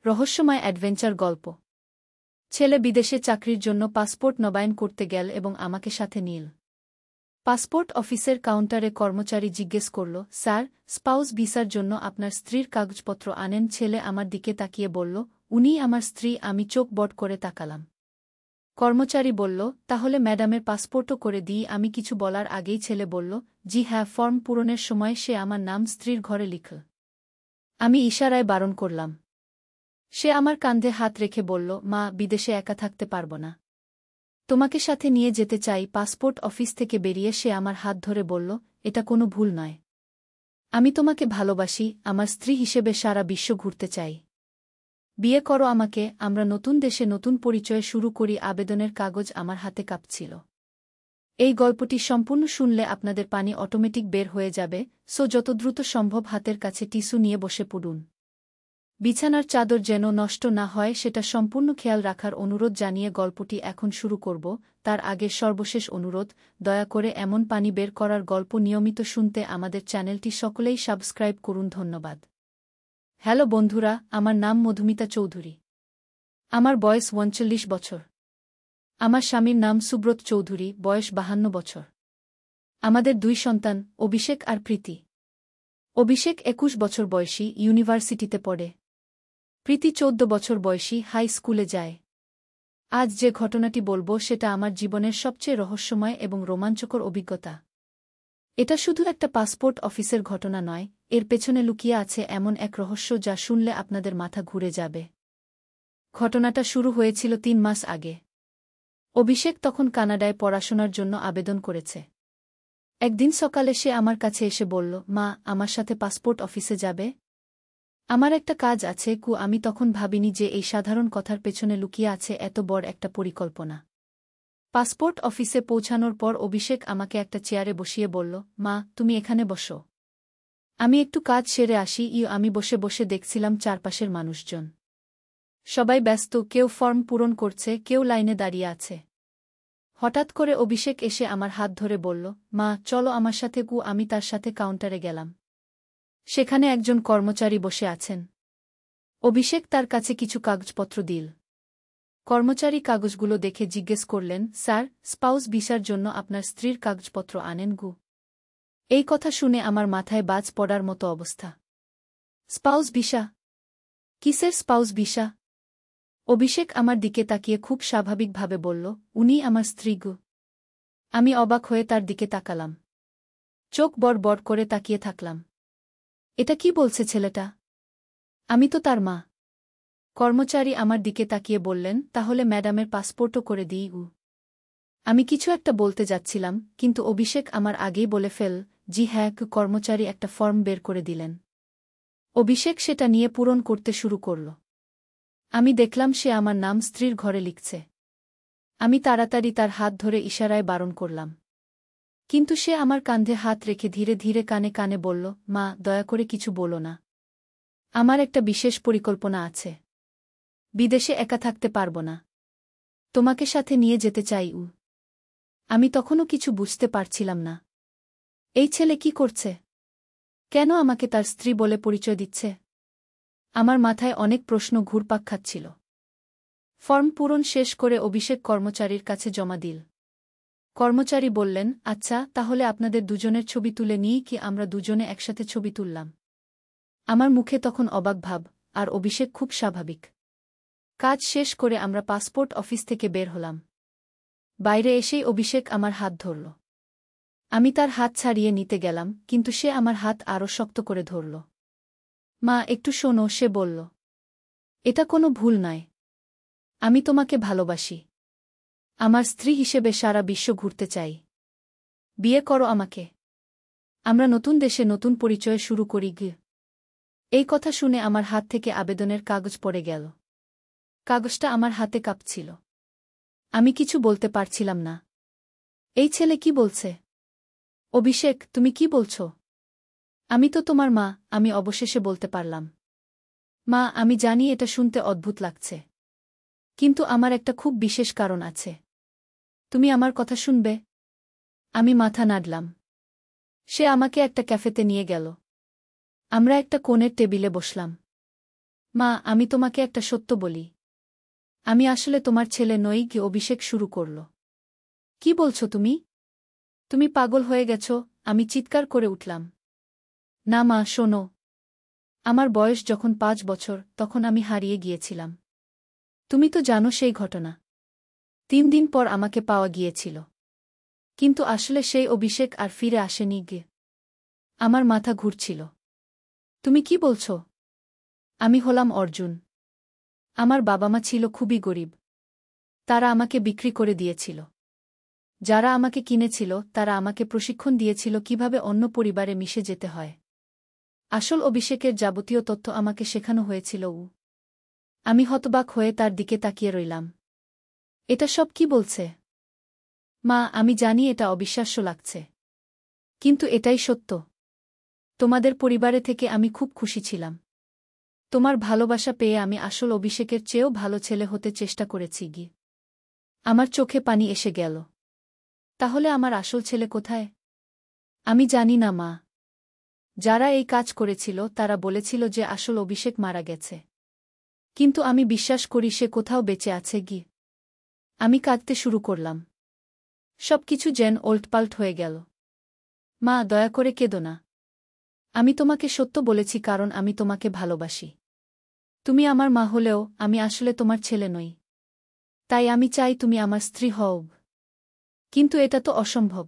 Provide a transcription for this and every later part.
রহস্যময় অ্যাডভেঞ্চার গল্প। ছেলে বিদেশে চাকরির জন্য পাসপোর্ট নবায়ন করতে গেল এবং আমাকে সাথে নিল। পাসপোর্ট অফিসের কাউন্টারে কর্মচারী জিজ্ঞেস করল, স্যার, স্পাউস ভিসার জন্য আপনার স্ত্রীর কাগজপত্র আনেন? ছেলে আমার দিকে তাকিয়ে বলল, উনিই আমার স্ত্রী। আমি চোখ বড় করে তাকালাম। কর্মচারী বলল, তাহলে ম্যাডামের পাসপোর্টও করে দিই। আমি কিছু বলার আগেই ছেলে বলল, জি হ্যাঁ। ফর্ম পূরণের সময় সে আমার নাম স্ত্রীর ঘরে লিখল। আমি ইশারায় বারণ করলাম। সে আমার কাঁধে হাত রেখে বলল, মা, বিদেশে একা থাকতে পারব না। তোমাকে সাথে নিয়ে যেতে চাই। পাসপোর্ট অফিস থেকে বেরিয়ে সে আমার হাত ধরে বলল, এটা কোনো ভুল নয়। আমি তোমাকে ভালোবাসি, আমার স্ত্রী হিসেবে সারা বিশ্ব ঘুরতে চাই। বিয়ে করো আমাকে, আমরা নতুন দেশে নতুন পরিচয় শুরু করি। আবেদনের কাগজ আমার হাতে কাঁপছিল। এই গল্পটি সম্পূর্ণ শুনলে আপনাদের পানি অটোমেটিক বের হয়ে যাবে, সো যত দ্রুত সম্ভব হাতের কাছে টিস্যু নিয়ে বসে পড়ুন। বিছানার চাদর যেন নষ্ট না হয় সেটা সম্পূর্ণ খেয়াল রাখার অনুরোধ জানিয়ে গল্পটি এখন শুরু করব। তার আগে সর্বশেষ অনুরোধ, দয়া করে এমন পানি বের করার গল্প নিয়মিত শুনতে আমাদের চ্যানেলটি সকলেই সাবস্ক্রাইব করুন। ধন্যবাদ। হ্যালো বন্ধুরা, আমার নাম মধুমিতা চৌধুরী। আমার বয়স 39 বছর। আমার স্বামীর নাম সুব্রত চৌধুরী, বয়স 52 বছর। আমাদের 2 সন্তান, অভিষেক আর প্রীতি। অভিষেক 21 বছর বয়সী, ইউনিভার্সিটিতে পড়ে। প্রীতি 14 বছর বয়সী, হাই স্কুলে যায়। আজ যে ঘটনাটি বলবো সেটা আমার জীবনের সবচেয়ে রহস্যময় এবং রোমাঞ্চকর অভিজ্ঞতা। এটা শুধু একটা পাসপোর্ট অফিসের ঘটনা নয়, এর পেছনে লুকিয়ে আছে এমন এক রহস্য যা শুনলে আপনাদের মাথা ঘুরে যাবে। ঘটনাটা শুরু হয়েছিল 3 মাস আগে। অভিষেক তখন কানাডায় পড়াশোনার জন্য আবেদন করেছে। একদিন সকালে সে আমার কাছে এসে বলল, মা, আমার সাথে পাসপোর্ট অফিসে যাবে? আমার একটা কাজ আছে। আমি তখন ভাবিনি যে এই সাধারণ কথার পেছনে লুকিয়ে আছে এত বড় একটা পরিকল্পনা। পাসপোর্ট অফিসে পৌঁছানোর পর অভিষেক আমাকে একটা চেয়ারে বসিয়ে বলল, মা, তুমি এখানে বসো। আমি একটু কাজ সেরে আসি। আমি বসে বসে দেখছিলাম চারপাশের মানুষজন। সবাই ব্যস্ত, কেউ ফর্ম পূরণ করছে, কেউ লাইনে দাঁড়িয়ে আছে। হঠাৎ করে অভিষেক এসে আমার হাত ধরে বলল, মা, চলো আমার সাথে। আমি তার সাথে কাউন্টারে গেলাম। সেখানে একজন কর্মচারী বসে আছেন। অভিষেক তার কাছে কিছু কাগজপত্র দিল। কর্মচারী কাগজগুলো দেখে জিজ্ঞেস করলেন, স্যার, স্পাউস ভিসার জন্য আপনার স্ত্রীর কাগজপত্র আনেন? এই কথা শুনে আমার মাথায় বাজ পড়ার মতো অবস্থা। Spouse visa? কিসের স্পাউস ভিসা? অভিষেক আমার দিকে তাকিয়ে খুব স্বাভাবিকভাবে বলল, উনি আমার স্ত্রী। আমি অবাক হয়ে তার দিকে তাকালাম। চোখ বড় বড় করে তাকিয়ে থাকলাম। এটা কি বলছে ছেলেটা? আমি তো তার মা। কর্মচারী আমার দিকে তাকিয়ে বললেন, তাহলে ম্যাডামের পাসপোর্টও করে দিই। আমি কিছু একটা বলতে যাচ্ছিলাম, কিন্তু অভিষেক আমার আগেই বলে ফেল, জি হ্যাঁ। কর্মচারী একটা ফর্ম বের করে দিলেন। অভিষেক সেটা নিয়ে পূরণ করতে শুরু করল। আমি দেখলাম সে আমার নাম স্ত্রীর ঘরে লিখছে। আমি তাড়াতাড়ি তার হাত ধরে ইশারায় বারণ করলাম। কিন্তু সে আমার কাঁধে হাত রেখে ধীরে ধীরে কানে কানে বলল, মা, দয়া করে কিছু বলো না। আমার একটা বিশেষ পরিকল্পনা আছে। বিদেশে একা থাকতে পারব না। তোমাকে সাথে নিয়ে যেতে চাই। আমি তখনও কিছু বুঝতে পারছিলাম না। এই ছেলে কি করছে? কেন আমাকে তার স্ত্রী বলে পরিচয় দিচ্ছে? আমার মাথায় অনেক প্রশ্ন ঘুরপাক খাচ্ছিল। ফর্ম পূরণ শেষ করে অভিষেক কর্মচারীর কাছে জমা দিল। কর্মচারী বললেন, আচ্ছা, তাহলে আপনাদের দুজনের ছবি তুলে নিই। আমরা দুজনে একসাথে ছবি তুললাম। আমার মুখে তখন অবাক ভাব, আর অভিষেক খুব স্বাভাবিক। কাজ শেষ করে আমরা পাসপোর্ট অফিস থেকে বের হলাম। বাইরে এসেই অভিষেক আমার হাত ধরল। আমি তার হাত ছাড়িয়ে নিতে গেলাম, কিন্তু সে আমার হাত আরও শক্ত করে ধরল। মা, একটু শোনো, সে বলল। এটা কোনো ভুল নয়। আমি তোমাকে ভালোবাসি। আমার স্ত্রী হিসেবে সারা বিশ্ব ঘুরতে চাই। বিয়ে করো আমাকে। আমরা নতুন দেশে নতুন পরিচয় শুরু করি। এই কথা শুনে আমার হাত থেকে আবেদনের কাগজ পড়ে গেল। কাগজটা আমার হাতে কাঁপছিল। আমি কিছু বলতে পারছিলাম না। এই ছেলে কি বলছে? অভিষেক, তুমি কি বলছো? আমি তো তোমার মা। আমি অবশেষে বলতে পারলাম, মা, আমি জানি এটা শুনতে অদ্ভুত লাগছে, কিন্তু আমার একটা খুব বিশেষ কারণ আছে। তুমি আমার কথা শুনবে? আমি মাথা নাড়লাম। সে আমাকে একটা ক্যাফেতে নিয়ে গেল। আমরা একটা কোণের টেবিলে বসলাম। মা, আমি তোমাকে একটা সত্য বলি। আমি আসলে তোমার ছেলে নই। কি অভিষেক শুরু করল। কি বলছো তুমি? তুমি পাগল হয়ে গেছ? আমি চিৎকার করে উঠলাম। না মা, শোনো। আমার বয়স যখন 5 বছর তখন আমি হারিয়ে গিয়েছিলাম। তুমি তো জানো সেই ঘটনা। 3 দিন পর আমাকে পাওয়া গিয়েছিল। কিন্তু আসলে সেই অভিষেক আর ফিরে আসেনি গে। আমার মাথা ঘুরছিল। তুমি কি বলছো? আমি হলাম অর্জুন। আমার বাবা মা ছিল খুবই গরিব। তারা আমাকে বিক্রি করে দিয়েছিল। যারা আমাকে কিনেছিল তারা আমাকে প্রশিক্ষণ দিয়েছিল কিভাবে অন্য পরিবারে মিশে যেতে হয়। আসল অভিষেকের যাবতীয় তথ্য আমাকে শেখানো হয়েছিল। আমি হতবাক হয়ে তার দিকে তাকিয়ে রইলাম। এটা সব কি বলছে? মা, আমি জানি এটা অবিশ্বাস্য লাগছে। কিন্তু এটাই সত্য। তোমাদের পরিবারে থেকে আমি খুব খুশি ছিলাম। তোমার ভালোবাসা পেয়ে আমি আসল অভিষেকের চেয়েও ভালো ছেলে হতে চেষ্টা করেছি গি। আমার চোখে পানি এসে গেল। তাহলে আমার আসল ছেলে কোথায়? আমি জানি না মা। যারা এই কাজ করেছিল তারা বলেছিল যে আসল অভিষেক মারা গেছে। কিন্তু আমি বিশ্বাস করি সে কোথাও বেঁচে আছে গি। আমি কাঁদতে শুরু করলাম। সবকিছু যেন ওলটপালট হয়ে গেল। মা, দয়া করে কেঁদো না। আমি তোমাকে সত্য বলেছি কারণ আমি তোমাকে ভালোবাসি। তুমি আমার মা হলেও আমি আসলে তোমার ছেলে নই। তাই আমি চাই তুমি আমার স্ত্রী হও। কিন্তু এটা তো অসম্ভব।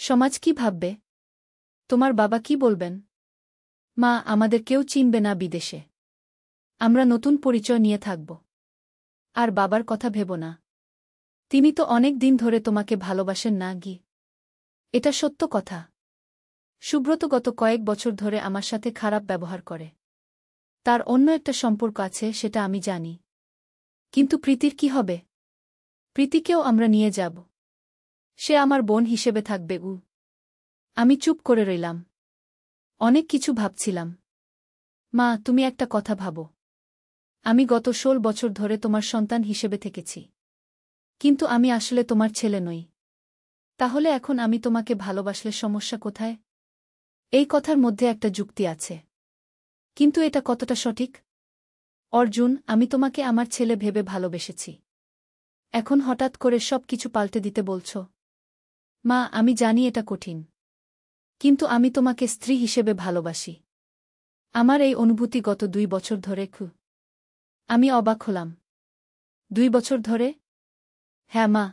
সমাজ কি ভাববে? তোমার বাবা কি বলবেন? মা, আমাদের কেউ চিনবে না বিদেশে। আমরা নতুন পরিচয় নিয়ে থাকব। আর বাবার কথা ভেবো না। তিনি তো অনেক দিন ধরে তোমাকে ভালোবাসেন না গি। এটা সত্য কথা। সুব্রত গত কয়েক বছর ধরে আমার সাথে খারাপ ব্যবহার করে। তার অন্য একটা সম্পর্ক আছে সেটা আমি জানি। কিন্তু প্রীতির কি হবে? প্রীতিকেও আমরা নিয়ে যাব। সে আমার বোন হিসেবে থাকবে। আমি চুপ করে রইলাম। অনেক কিছু ভাবছিলাম। মা, তুমি একটা কথা ভাবো। আমি গত 16 বছর ধরে তোমার সন্তান হিসেবে থেকেছি। কিন্তু আমি আসলে তোমার ছেলে নই। তাহলে এখন আমি তোমাকে ভালোবাসলে সমস্যা কোথায়? এই কথার মধ্যে একটা যুক্তি আছে। কিন্তু এটা কতটা সঠিক? অর্জুন, আমি তোমাকে আমার ছেলে ভেবে ভালোবেসেছি। এখন হঠাৎ করে সব কিছু পাল্টে দিতে বলছ? মা, আমি জানি এটা কঠিন। কিন্তু আমি তোমাকে স্ত্রী হিসেবে ভালোবাসি। আমার এই অনুভূতি গত 2 বছর ধরে। আমি অবাক হলাম। 2 বছর ধরে? হ্যাঁ মা।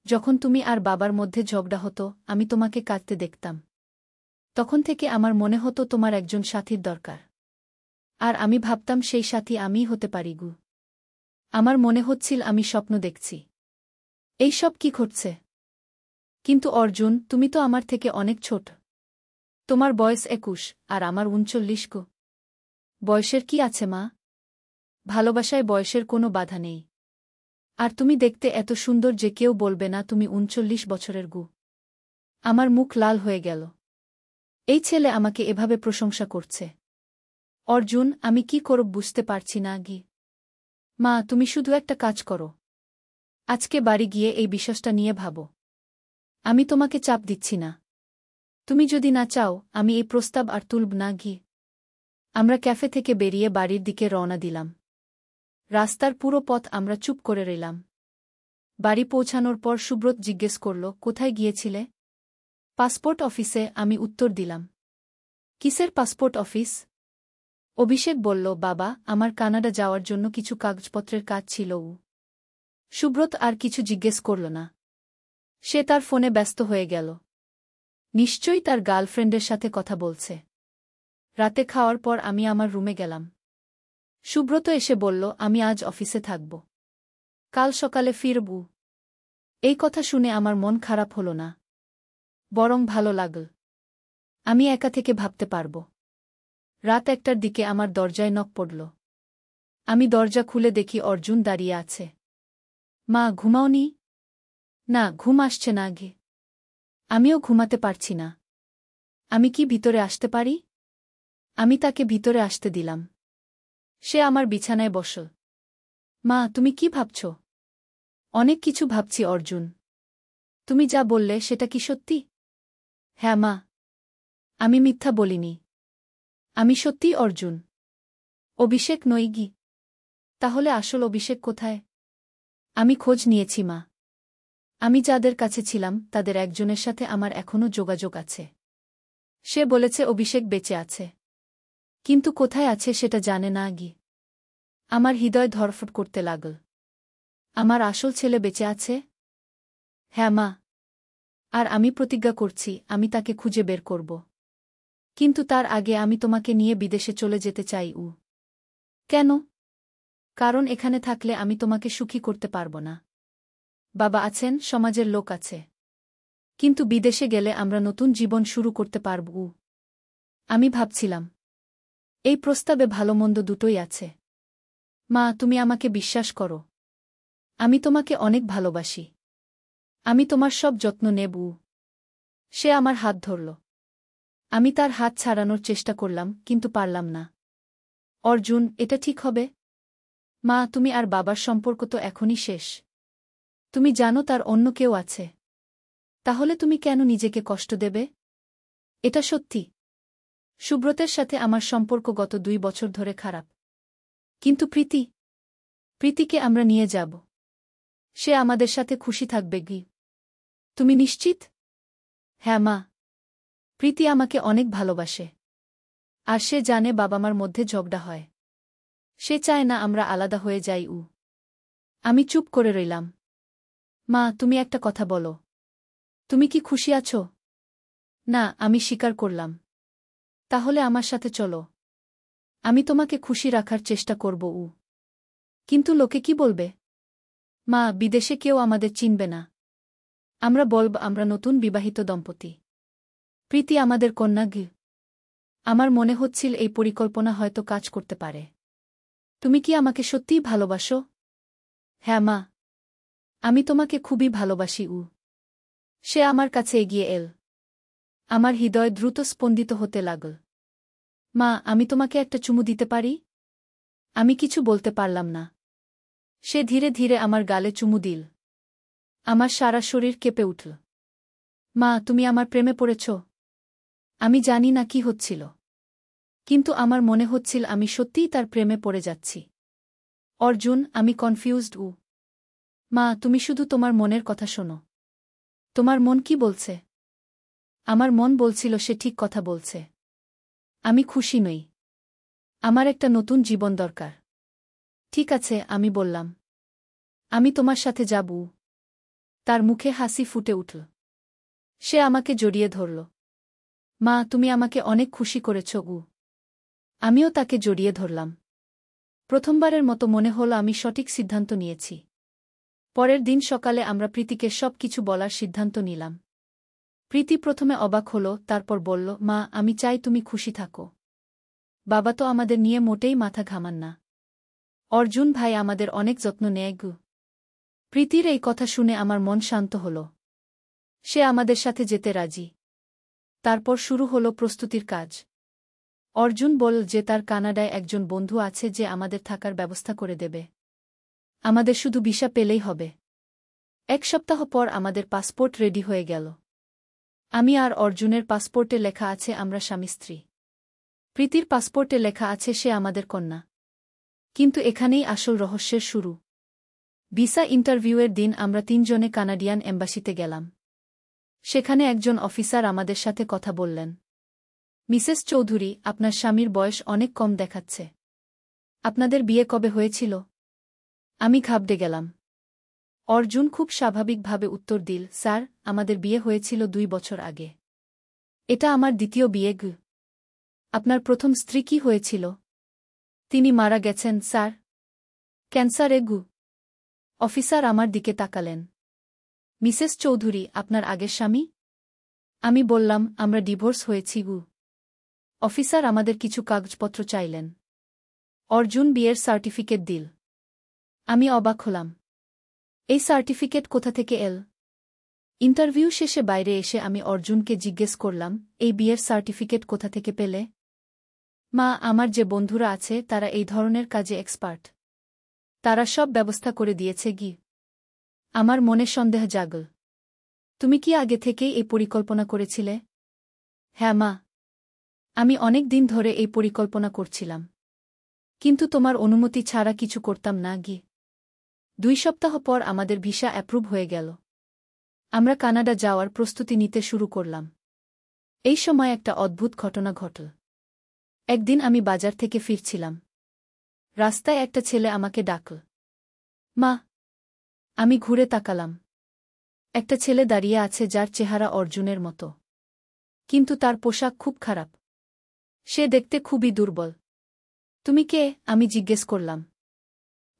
যখন তুমি আর বাবার মধ্যে ঝগড়া হতো আমি তোমাকে কাঁদতে দেখতাম। তখন থেকে আমার মনে হতো তোমার একজন সাথীর দরকার। আর আমি ভাবতাম সেই সাথী আমিই হতে পারি। আমার মনে হচ্ছিল আমি স্বপ্ন দেখছি। এই সব কি ঘটছে? কিন্তু অর্জুন, তুমি তো আমার থেকে অনেক ছোট। তোমার বয়স 21 আর আমার 39 গো। বয়সের কি আছে মা? ভালোবাসায় বয়সের কোনো বাধা নেই। আর তুমি দেখতে এত সুন্দর যে কেউ বলবে না তুমি 39 বছরের গু। আমার মুখ লাল হয়ে গেল। এই ছেলে আমাকে এভাবে প্রশংসা করছে। অর্জুন, আমি কি করব বুঝতে পারছি না গি। মা, তুমি শুধু একটা কাজ করো। আজকে বাড়ি গিয়ে এই বিষয়টা নিয়ে ভাবো। আমি তোমাকে চাপ দিচ্ছি না। তুমি যদি না চাও আমি এই প্রস্তাব আর তুলব না গি। আমরা ক্যাফে থেকে বেরিয়ে বাড়ির দিকে রওনা দিলাম। রাস্তার পুরো পথ আমরা চুপ করে রইলাম। বাড়ি পৌঁছানোর পর সুব্রত জিজ্ঞেস করল, কোথায় গিয়েছিলে? পাসপোর্ট অফিসে, আমি উত্তর দিলাম। কিসের পাসপোর্ট অফিস? অভিষেক বলল, বাবা, আমার কানাডা যাওয়ার জন্য কিছু কাগজপত্রের কাজ ছিল। সুব্রত আর কিছু জিজ্ঞেস করল না। সে তার ফোনে ব্যস্ত হয়ে গেল। নিশ্চয়ই তার গার্লফ্রেন্ডের সাথে কথা বলছে। রাতে খাওয়ার পর আমি আমার রুমে গেলাম। সুব্রত এসে বলল, আমি আজ অফিসে থাকব। কাল সকালে ফিরব। এই কথা শুনে আমার মন খারাপ হল না, বরং ভালো লাগল। আমি একা থেকে ভাবতে পারব। রাত 1টার দিকে আমার দরজায় নক পড়ল। আমি দরজা খুলে দেখি অর্জুন দাঁড়িয়ে আছে। মা, ঘুমাওনি? না, ঘুম আসছে না গে। আমিও ঘুমাতে পারছি না। আমি কি ভিতরে আসতে পারি? আমি তাকে ভিতরে আসতে দিলাম। সে আমার বিছানায় বসল। মা, তুমি কি ভাবছ? অনেক কিছু ভাবছি অর্জুন। তুমি যা বললে সেটা কি সত্যি? হ্যাঁ মা। আমি মিথ্যা বলিনি। আমি সত্যিই অর্জুন। অভিষেক নই গি? তাহলে আসল অভিষেক কোথায়? আমি খোঁজ নিয়েছি মা। আমি যাদের কাছে ছিলাম তাদের একজনের সাথে আমার এখনও যোগাযোগ আছে। সে বলেছে অভিষেক বেঁচে আছে। কিন্তু কোথায় আছে সেটা জানে না গি। আমার হৃদয় ধড়ফড় করতে লাগল। আমার আসল ছেলে বেঁচে আছে? হ্যাঁ মা। আর আমি প্রতিজ্ঞা করছি আমি তাকে খুঁজে বের করব। কিন্তু তার আগে আমি তোমাকে নিয়ে বিদেশে চলে যেতে চাই। কেন? কারণ এখানে থাকলে আমি তোমাকে সুখী করতে পারব না। বাবা আছেন, সমাজের লোক আছে। কিন্তু বিদেশে গেলে আমরা নতুন জীবন শুরু করতে পারব। আমি ভাবছিলাম, এই প্রস্তাবে ভালো মন্দ দুটোই আছে। মা, তুমি আমাকে বিশ্বাস করো। আমি তোমাকে অনেক ভালোবাসি। আমি তোমার সব যত্ন নেব। সে আমার হাত ধরল। আমি তার হাত ছাড়ানোর চেষ্টা করলাম, কিন্তু পারলাম না। অর্জুন, এটা ঠিক হবে? মা, তুমি আর বাবার সম্পর্ক তো এখনই শেষ। তুমি জানো তার অন্য কেউ আছে। তাহলে তুমি কেন নিজেকে কষ্ট দেবে? এটা সত্যি। সুব্রতের সাথে আমার সম্পর্ক গত 2 বছর ধরে খারাপ। কিন্তু প্রীতিকে আমরা নিয়ে যাব। সে আমাদের সাথে খুশি থাকবে গি। তুমি নিশ্চিত? হ্যাঁ মা। প্রীতি আমাকে অনেক ভালোবাসে। আর সে জানে বাবা-মার মধ্যে ঝগড়া হয়। সে চায় না আমরা আলাদা হয়ে যাই। আমি চুপ করে রইলাম। মা, তুমি একটা কথা বলো। তুমি কি খুশি আছো? না, আমি স্বীকার করলাম। তাহলে আমার সাথে চলো। আমি তোমাকে খুশি রাখার চেষ্টা করব। কিন্তু লোকে কি বলবে? মা, বিদেশে কেউ আমাদের চিনবে না। আমরা বলব আমরা নতুন বিবাহিত দম্পতি। প্রীতি আমাদের কন্যা গি। আমার মনে হচ্ছিল এই পরিকল্পনা হয়তো কাজ করতে পারে। তুমি কি আমাকে সত্যিই ভালোবাসো? হ্যাঁ মা। আমি তোমাকে খুবই ভালোবাসি। সে আমার কাছে এগিয়ে এল। আমার হৃদয় দ্রুত স্পন্দিত হতে লাগল। মা, আমি তোমাকে একটা চুমু দিতে পারি? আমি কিছু বলতে পারলাম না। সে ধীরে ধীরে আমার গালে চুমু দিল। আমার সারা শরীর কেঁপে উঠল। মা, তুমি আমার প্রেমে পড়েছ? আমি জানি না কি হচ্ছিল। কিন্তু আমার মনে হচ্ছিল আমি সত্যিই তার প্রেমে পড়ে যাচ্ছি। অর্জুন, আমি কনফিউজড। মা, তুমি শুধু তোমার মনের কথা শোনো। তোমার মন কি বলছে? আমার মন বলছিল সে ঠিক কথা বলছে। আমি খুশি নই। আমার একটা নতুন জীবন দরকার। ঠিক আছে, আমি বললাম। আমি তোমার সাথে যাব। তার মুখে হাসি ফুটে উঠল। সে আমাকে জড়িয়ে ধরল। মা, তুমি আমাকে অনেক খুশি করেছ। আমিও তাকে জড়িয়ে ধরলাম। প্রথমবারের মতো মনে হল আমি সঠিক সিদ্ধান্ত নিয়েছি। পরের দিন সকালে আমরা প্রীতিকে সব কিছু বলার সিদ্ধান্ত নিলাম। প্রীতি প্রথমে অবাক হল, তারপর বলল, মা, আমি চাই তুমি খুশি থাকো। বাবা তো আমাদের নিয়ে মোটেই মাথা ঘামান না। অর্জুন ভাই আমাদের অনেক যত্ন নেয়। প্রীতির এই কথা শুনে আমার মন শান্ত হল। সে আমাদের সাথে যেতে রাজি। তারপর শুরু হল প্রস্তুতির কাজ। অর্জুন বলল যে তার কানাডায় একজন বন্ধু আছে যে আমাদের থাকার ব্যবস্থা করে দেবে। আমাদের শুধু ভিসা পেলেই হবে। 1 সপ্তাহ পর আমাদের পাসপোর্ট রেডি হয়ে গেল। আমি আর অর্জুনের পাসপোর্টে লেখা আছে আমরা স্বামী-স্ত্রী। প্রীতির পাসপোর্টে লেখা আছে সে আমাদের কন্যা। কিন্তু এখানেই আসল রহস্যের শুরু। ভিসা ইন্টারভিউয়ের দিন আমরা 3 জনে কানাডিয়ান এম্বাসিতে গেলাম। সেখানে একজন অফিসার আমাদের সাথে কথা বললেন। মিসেস চৌধুরী, আপনার স্বামীর বয়স অনেক কম দেখাচ্ছে। আপনাদের বিয়ে কবে হয়েছিল? আমি ঘাবড়ে গেলাম। অর্জুন খুব স্বাভাবিকভাবে উত্তর দিল, স্যার, আমাদের বিয়ে হয়েছিল 2 বছর আগে। এটা আমার দ্বিতীয় বিয়ে। আপনার প্রথম স্ত্রী কি হয়েছিল? তিনি মারা গেছেন, স্যার। ক্যান্সারে। অফিসার আমার দিকে তাকালেন। মিসেস চৌধুরী, আপনার আগের স্বামী? আমি বললাম, আমরা ডিভোর্স হয়েছি। অফিসার আমাদের কিছু কাগজপত্র চাইলেন। অর্জুন বিয়ের সার্টিফিকেট দিল। আমি অবাক হলাম। এই সার্টিফিকেট কোথা থেকে এল? ইন্টারভিউ শেষে বাইরে এসে আমি অর্জুনকে জিজ্ঞেস করলাম, এই বিয়ের সার্টিফিকেট কোথা থেকে পেলে? মা, আমার যে বন্ধুরা আছে তারা এই ধরনের কাজে এক্সপার্ট। তারা সব ব্যবস্থা করে দিয়েছে। আমার মনে সন্দেহ জাগল। তুমি কি আগে থেকেই এই পরিকল্পনা করেছিলে? হ্যাঁ মা। আমি অনেক দিন ধরে এই পরিকল্পনা করছিলাম। কিন্তু তোমার অনুমতি ছাড়া কিছু করতাম না গি। 2 সপ্তাহ পর আমাদের ভিসা অ্যাপ্রুভ হয়ে গেল। আমরা কানাডা যাওয়ার প্রস্তুতি নিতে শুরু করলাম। এই সময় একটা অদ্ভুত ঘটনা ঘটল। একদিন আমি বাজার থেকে ফিরছিলাম। রাস্তায় একটা ছেলে আমাকে ডাকল, মা। আমি ঘুরে তাকালাম। একটা ছেলে দাঁড়িয়ে আছে যার চেহারা অর্জুনের মতো। কিন্তু তার পোশাক খুব খারাপ। সে দেখতে খুবই দুর্বল। তুমি কে? আমি জিজ্ঞেস করলাম।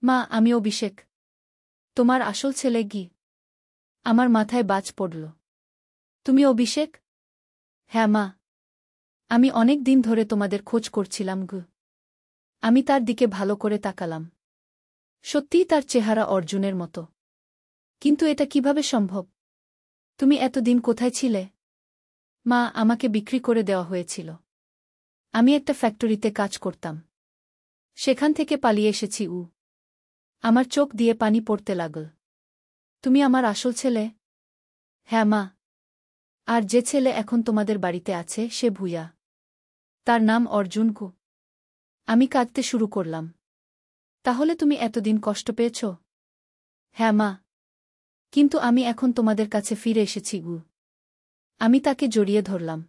মা, আমি অভিষেক। তোমার আসল ছেলে গি। আমার মাথায় বাজ পড়ল। তুমি অভিষেক? হ্যাঁ মা। আমি অনেক দিন ধরে তোমাদের খোঁজ করছিলাম গু। আমি তার দিকে ভালো করে তাকালাম। সত্যিই তার চেহারা অর্জুনের মতো। কিন্তু এটা কিভাবে সম্ভব? তুমি এতদিন কোথায় ছিলে? মা, আমাকে বিক্রি করে দেওয়া হয়েছিল। আমি একটা ফ্যাক্টরিতে কাজ করতাম। সেখান থেকে পালিয়ে এসেছি। আমার চোখ দিয়ে পানি পড়তে লাগল। তুমি আমার আসল ছেলে? হ্যাঁ মা। আর যে ছেলে এখন তোমাদের বাড়িতে আছে সে ভূয়া। তার নাম অর্জুন গু। আমি কাঁদতে শুরু করলাম। তাহলে তুমি এতদিন কষ্ট পেয়েছ? হ্যাঁ মা। কিন্তু আমি এখন তোমাদের কাছে ফিরে এসেছি গু। আমি তাকে জড়িয়ে ধরলাম।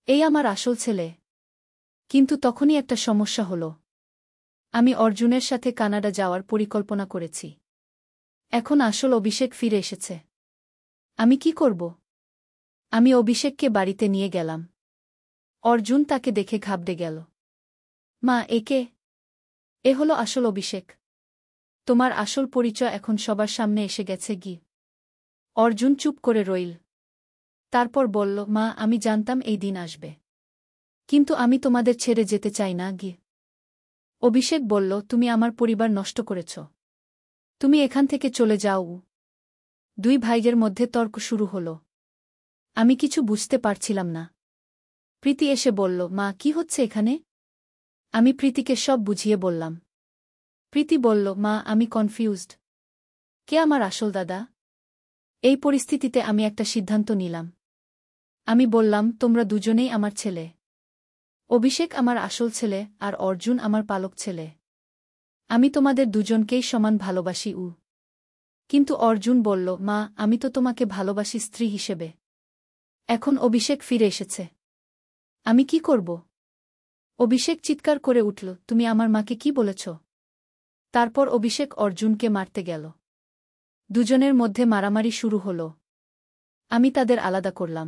এই আমার আসল ছেলে। কিন্তু তখনই একটা সমস্যা হল। আমি অর্জুনের সাথে কানাডা যাওয়ার পরিকল্পনা করেছি। এখন আসল অভিষেক ফিরে এসেছে। আমি কি করব? আমি অভিষেককে বাড়িতে নিয়ে গেলাম। অর্জুন তাকে দেখে ঘাবড়ে গেল। মা, একে? এ হলো আসল অভিষেক। তোমার আসল পরিচয় এখন সবার সামনে এসে গেছে গি। অর্জুন চুপ করে রইল। তারপর বলল, মা, আমি জানতাম এই দিন আসবে। কিন্তু আমি তোমাদের ছেড়ে যেতে চাই না গি। অভিষেক বলল, তুমি আমার পরিবার নষ্ট করেছ। তুমি এখান থেকে চলে যাও। 2 ভাইয়ের মধ্যে তর্ক শুরু হল। আমি কিছু বুঝতে পারছিলাম না। প্রীতি এসে বলল, মা, কি হচ্ছে এখানে? আমি প্রীতিকে সব বুঝিয়ে বললাম। প্রীতি বলল, মা, আমি কনফিউজড। কে আমার আসল দাদা? এই পরিস্থিতিতে আমি একটা সিদ্ধান্ত নিলাম। আমি বললাম, তোমরা দুজনেই আমার ছেলে। অভিষেক আমার আসল ছেলে আর অর্জুন আমার পালক ছেলে। আমি তোমাদের দুজনকেই সমান ভালোবাসি। কিন্তু অর্জুন বলল, মা, আমি তো তোমাকে ভালোবাসি স্ত্রী হিসেবে। এখন অভিষেক ফিরে এসেছে। আমি কি করব? অভিষেক চিৎকার করে উঠল, তুমি আমার মাকে কি বলেছ? তারপর অভিষেক অর্জুনকে মারতে গেল। দুজনের মধ্যে মারামারি শুরু হল। আমি তাদের আলাদা করলাম।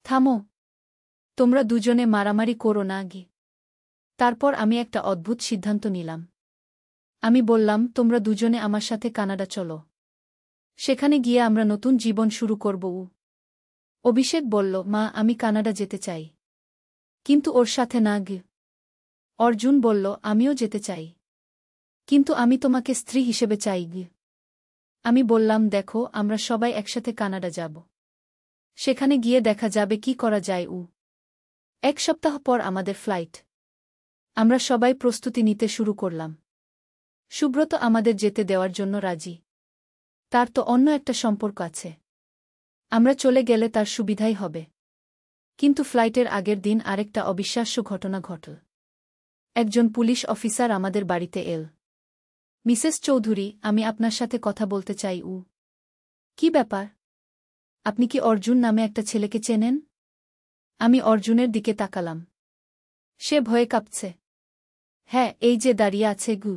থামো। তোমরা দুজনে মারামারি করো না গি। তারপর আমি একটা অদ্ভুত সিদ্ধান্ত নিলাম। আমি বললাম, তোমরা দুজনে আমার সাথে কানাডা চলো। সেখানে গিয়ে আমরা নতুন জীবন শুরু করব। অভিষেক বলল, মা, আমি কানাডা যেতে চাই। কিন্তু ওর সাথে না গি। অর্জুন বলল, আমিও যেতে চাই। কিন্তু আমি তোমাকে স্ত্রী হিসেবে চাই গি। আমি বললাম, দেখো, আমরা সবাই একসাথে কানাডা যাব। সেখানে গিয়ে দেখা যাবে কি করা যায়। 1 সপ্তাহ পর আমাদের ফ্লাইট। আমরা সবাই প্রস্তুতি নিতে শুরু করলাম। সুব্রত আমাদের যেতে দেওয়ার জন্য রাজি। তার তো অন্য একটা সম্পর্ক আছে। আমরা চলে গেলে তার সুবিধাই হবে। কিন্তু ফ্লাইটের আগের দিন আরেকটা অবিশ্বাস্য ঘটনা ঘটল। একজন পুলিশ অফিসার আমাদের বাড়িতে এল। মিসেস চৌধুরী, আমি আপনার সাথে কথা বলতে চাই। কি ব্যাপার? আপনি কি অর্জুন নামে একটা ছেলেকে চেনেন? আমি অর্জুনের দিকে তাকালাম। সে ভয়ে কাঁপছে। হ্যাঁ, এই যে দাঁড়িয়ে আছে গু।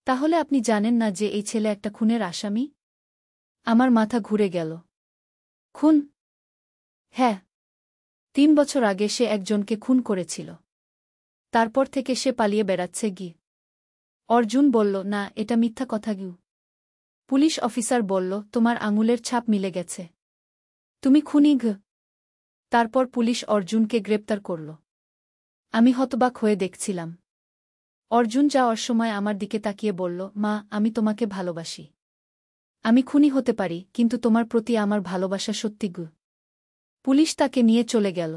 তাহলে আপনি জানেন না যে এই ছেলে একটা খুনের আসামি? আমার মাথা ঘুরে গেল। খুন? হ্যাঁ। 3 বছর আগে সে একজনকে খুন করেছিল। তারপর থেকে সে পালিয়ে বেড়াচ্ছে গি। অর্জুন বলল, না, এটা মিথ্যা কথা গু। পুলিশ অফিসার বলল, তোমার আঙুলের ছাপ মিলে গেছে। তুমি খুনি গু। তারপর পুলিশ অর্জুনকে গ্রেপ্তার করল। আমি হতবাক হয়ে দেখছিলাম। অর্জুন যাওয়ার সময় আমার দিকে তাকিয়ে বলল, মা, আমি তোমাকে ভালোবাসি। আমি খুনি হতে পারি, কিন্তু তোমার প্রতি আমার ভালোবাসা সত্যি গু। পুলিশ তাকে নিয়ে চলে গেল।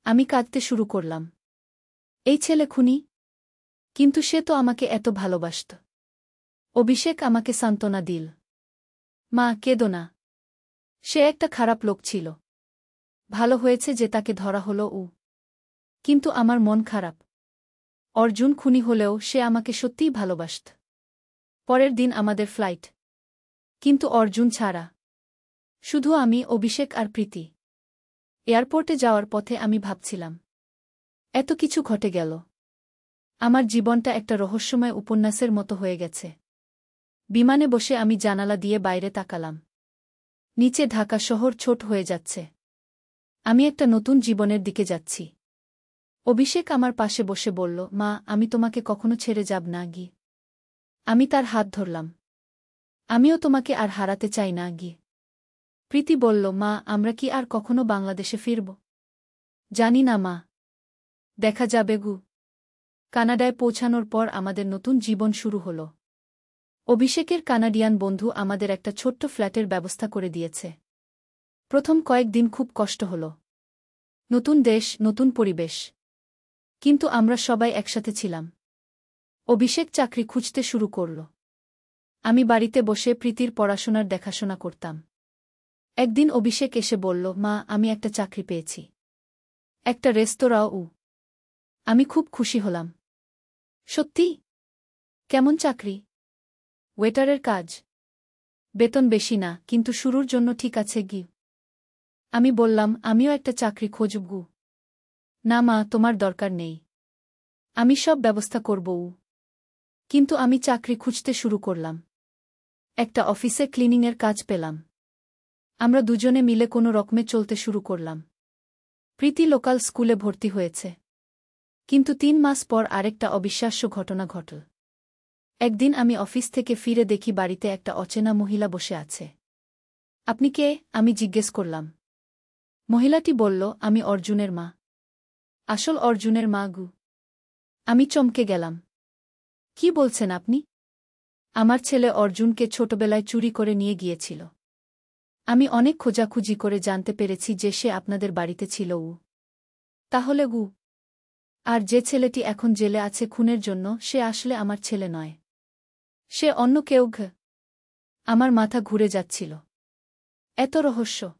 আমি কাঁদতে শুরু করলাম। এই ছেলে খুনি? কিন্তু সে তো আমাকে এত ভালোবাসত। অভিষেক আমাকে সান্ত্বনা দিল। মা, কেঁদো না। সে একটা খারাপ লোক ছিল। ভালো হয়েছে যে তাকে ধরা হলো। কিন্তু আমার মন খারাপ। অর্জুন খুনি হলেও সে আমাকে সত্যিই ভালোবাসত। পরের দিন আমাদের ফ্লাইট। কিন্তু অর্জুন ছাড়া। শুধু আমি, অভিষেক আর প্রীতি। এয়ারপোর্টে যাওয়ার পথে আমি ভাবছিলাম, এত কিছু ঘটে গেল। আমার জীবনটা একটা রহস্যময় উপন্যাসের মতো হয়ে গেছে। বিমানে বসে আমি জানালা দিয়ে বাইরে তাকালাম। নিচে ঢাকা শহর ছোট হয়ে যাচ্ছে। আমি একটা নতুন জীবনের দিকে যাচ্ছি। অভিষেক আমার পাশে বসে বলল, মা, আমি তোমাকে কখনো ছেড়ে যাব না গি। আমি তার হাত ধরলাম। আমিও তোমাকে আর হারাতে চাই না গি। প্রীতি বলল, মা, আমরা কি আর কখনো বাংলাদেশে ফিরব? জানি না মা। দেখা যাবে গু। কানাডায় পৌঁছানোর পর আমাদের নতুন জীবন শুরু হল। অভিষেকের কানাডিয়ান বন্ধু আমাদের একটা ছোট্ট ফ্ল্যাটের ব্যবস্থা করে দিয়েছে। প্রথম কয়েকদিন খুব কষ্ট হল। নতুন দেশ, নতুন পরিবেশ। কিন্তু আমরা সবাই একসাথে ছিলাম। অভিষেক চাকরি খুঁজতে শুরু করল। আমি বাড়িতে বসে প্রীতির পড়াশোনার দেখাশোনা করতাম। একদিন অভিষেক এসে বলল, মা, আমি একটা চাকরি পেয়েছি। একটা রেস্তোরাঁও। আমি খুব খুশি হলাম। সত্যি? কেমন চাকরি? ওয়েটারের কাজ। বেতন বেশি না, কিন্তু শুরুর জন্য ঠিক আছে গি। আমি বললাম, আমিও একটা চাকরি খুঁজব। না মা, তোমার দরকার নেই। আমি সব ব্যবস্থা করব। কিন্তু আমি চাকরি খুঁজতে শুরু করলাম। একটা অফিসে ক্লিনিংয়ের কাজ পেলাম। আমরা দুজনে মিলে কোনো রকমে চলতে শুরু করলাম। প্রীতি লোকাল স্কুলে ভর্তি হয়েছে। কিন্তু ৩ মাস পর আরেকটা অবিশ্বাস্য ঘটনা ঘটল। একদিন আমি অফিস থেকে ফিরে দেখি বাড়িতে একটা অচেনা মহিলা বসে আছে। আপনি কে? আমি জিজ্ঞেস করলাম। মহিলাটি বলল, আমি অর্জুনের মা। আসল অর্জুনের মা গু। আমি চমকে গেলাম। কি বলছেন আপনি? আমার ছেলে অর্জুনকে ছোটবেলায় চুরি করে নিয়ে গিয়েছিল। আমি অনেক খোঁজাখুঁজি করে জানতে পেরেছি যে সে আপনাদের বাড়িতে ছিল। তাহলে গু। আর যে ছেলেটি এখন জেলে আছে খুনের জন্য, সে আসলে আমার ছেলে নয়। সে অন্য কেউ ঘ। আমার মাথা ঘুরে যাচ্ছিল। এত রহস্য।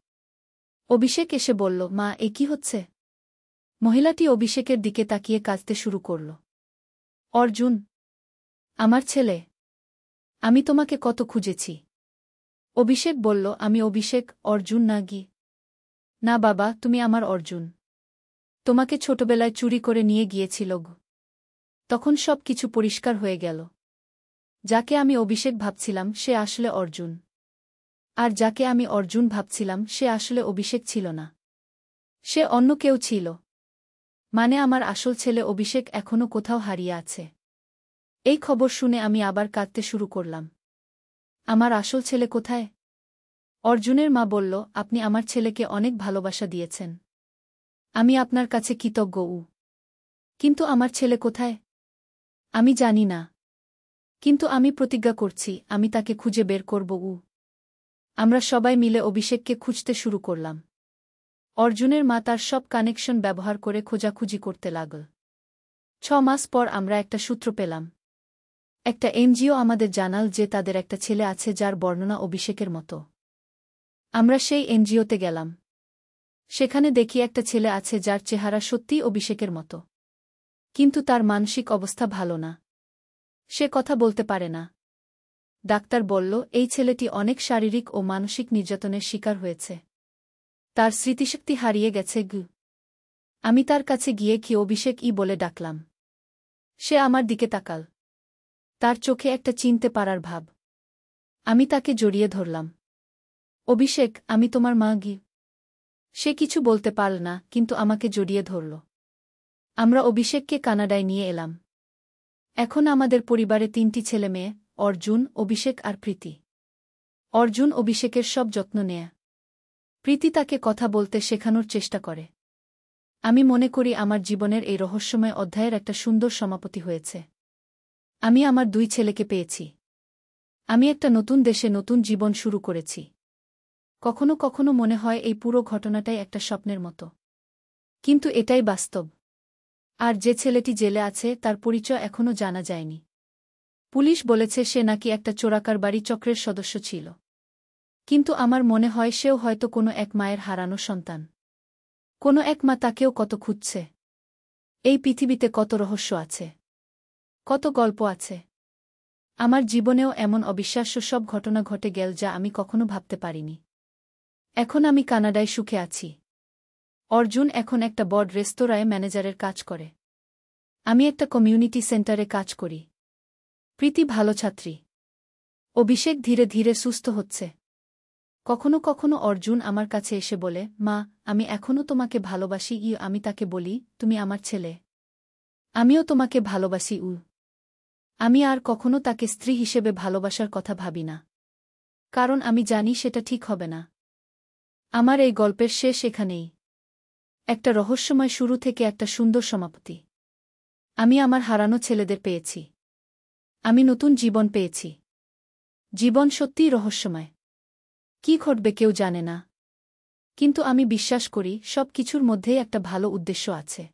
অভিষেক এসে বলল, মা, এ কি হচ্ছে? মহিলাটি অভিষেকের দিকে তাকিয়ে কাঁদতে শুরু করল। অর্জুন, আমার ছেলে। আমি তোমাকে কত খুঁজেছি। অভিষেক বলল, আমি অভিষেক, অর্জুন না গি। না বাবা, তুমি আমার অর্জুন। তোমাকে ছোটবেলায় চুরি করে নিয়ে গিয়েছিল গো। তখন সব কিছু পরিষ্কার হয়ে গেল। যাকে আমি অভিষেক ভাবছিলাম সে আসলে অর্জুন। আর যাকে আমি অর্জুন ভাবছিলাম সে আসলে অভিষেক ছিল না। সে অন্য কেউ ছিল। মানে আমার আসল ছেলে অভিষেক এখনো কোথাও হারিয়ে আছে। এই খবর শুনে আমি আবার কাঁদতে শুরু করলাম। আমার আসল ছেলে কোথায়? অর্জুনের মা বলল, আপনি আমার ছেলেকে অনেক ভালোবাসা দিয়েছেন। আমি আপনার কাছে কৃতজ্ঞ। কিন্তু আমার ছেলে কোথায়? আমি জানি না। কিন্তু আমি প্রতিজ্ঞা করছি, আমি তাকে খুঁজে বের করব। আমরা সবাই মিলে অভিষেককে খুঁজতে শুরু করলাম। অর্জুনের মা তার সব কানেকশন ব্যবহার করে খোঁজাখুঁজি করতে লাগল। ৬ মাস পর আমরা একটা সূত্র পেলাম। একটা এনজিও আমাদের জানাল যে তাদের একটা ছেলে আছে যার বর্ণনা অভিষেকের মতো। আমরা সেই এনজিওতে গেলাম। সেখানে দেখি একটা ছেলে আছে যার চেহারা সত্যিই অভিষেকের মতো। কিন্তু তার মানসিক অবস্থা ভালো না। সে কথা বলতে পারে না। ডাক্তার বলল, এই ছেলেটি অনেক শারীরিক ও মানসিক নির্যাতনের শিকার হয়েছে। তার স্মৃতিশক্তি হারিয়ে গেছে গু। আমি তার কাছে গিয়ে কি অভিষেক বলে ডাকলাম। সে আমার দিকে তাকাল। তার চোখে একটা চিনতে পারার ভাব। আমি তাকে জড়িয়ে ধরলাম। অভিষেক, আমি তোমার মা গি। সে কিছু বলতে পারল না, কিন্তু আমাকে জড়িয়ে ধরল। আমরা অভিষেককে কানাডায় নিয়ে এলাম। এখন আমাদের পরিবারে ৩টি ছেলে মেয়ে, অর্জুন, অভিষেক আর প্রীতি। অর্জুন অভিষেকের সব যত্ন নেয়। প্রীতি তাকে কথা বলতে শেখানোর চেষ্টা করে। আমি মনে করি আমার জীবনের এই রহস্যময় অধ্যায়ের একটা সুন্দর সমাপ্তি হয়েছে। আমি আমার ২ ছেলেকে পেয়েছি। আমি একটা নতুন দেশে নতুন জীবন শুরু করেছি। কখনো কখনো মনে হয় এই পুরো ঘটনাটাই একটা স্বপ্নের মতো। কিন্তু এটাই বাস্তব। আর যে ছেলেটি জেলে আছে তার পরিচয় এখনও জানা যায়নি। পুলিশ বলেছে সে নাকি একটা চোরাকারবারি চক্রের সদস্য ছিল। কিন্তু আমার মনে হয় সেও হয়তো কোনো এক মায়ের হারানো সন্তান। কোনো এক মা তাকেও কত খুঁজছে। এই পৃথিবীতে কত রহস্য আছে। কত গল্প আছে। আমার জীবনেও এমন অবিশ্বাস্য সব ঘটনা ঘটে গেল যা আমি কখনো ভাবতে পারিনি। এখন আমি কানাডায় সুখে আছি। অর্জুন এখন একটা বড় রেস্তোরাঁয় ম্যানেজারের কাজ করে। আমি একটা কমিউনিটি সেন্টারে কাজ করি। প্রীতি ভালো ছাত্রী। অভিষেক ধীরে ধীরে সুস্থ হচ্ছে। কখনো কখনো অর্জুন আমার কাছে এসে বলে, মা, আমি এখনও তোমাকে ভালোবাসি। আমি তাকে বলি, তুমি আমার ছেলে। আমিও তোমাকে ভালোবাসি। আমি আর কখনো তাকে স্ত্রী হিসেবে ভালোবাসার কথা ভাবি না। কারণ আমি জানি সেটা ঠিক হবে না। আমার এই গল্পের শেষ এখানেই। একটা রহস্যময় শুরু থেকে একটা সুন্দর সমাপ্তি। আমি আমার হারানো ছেলেদের পেয়েছি। আমি নতুন জীবন পেয়েছি। জীবন সত্যিই রহস্যময়। কি ঘটবে কেউ জানে না। কিন্তু আমি বিশ্বাস করি সব কিছুর মধ্যেই একটা ভালো উদ্দেশ্য আছে।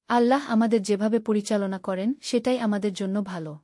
আল্লাহ আমাদের যেভাবে পরিচালনা করেন সেটাই আমাদের জন্য ভালো।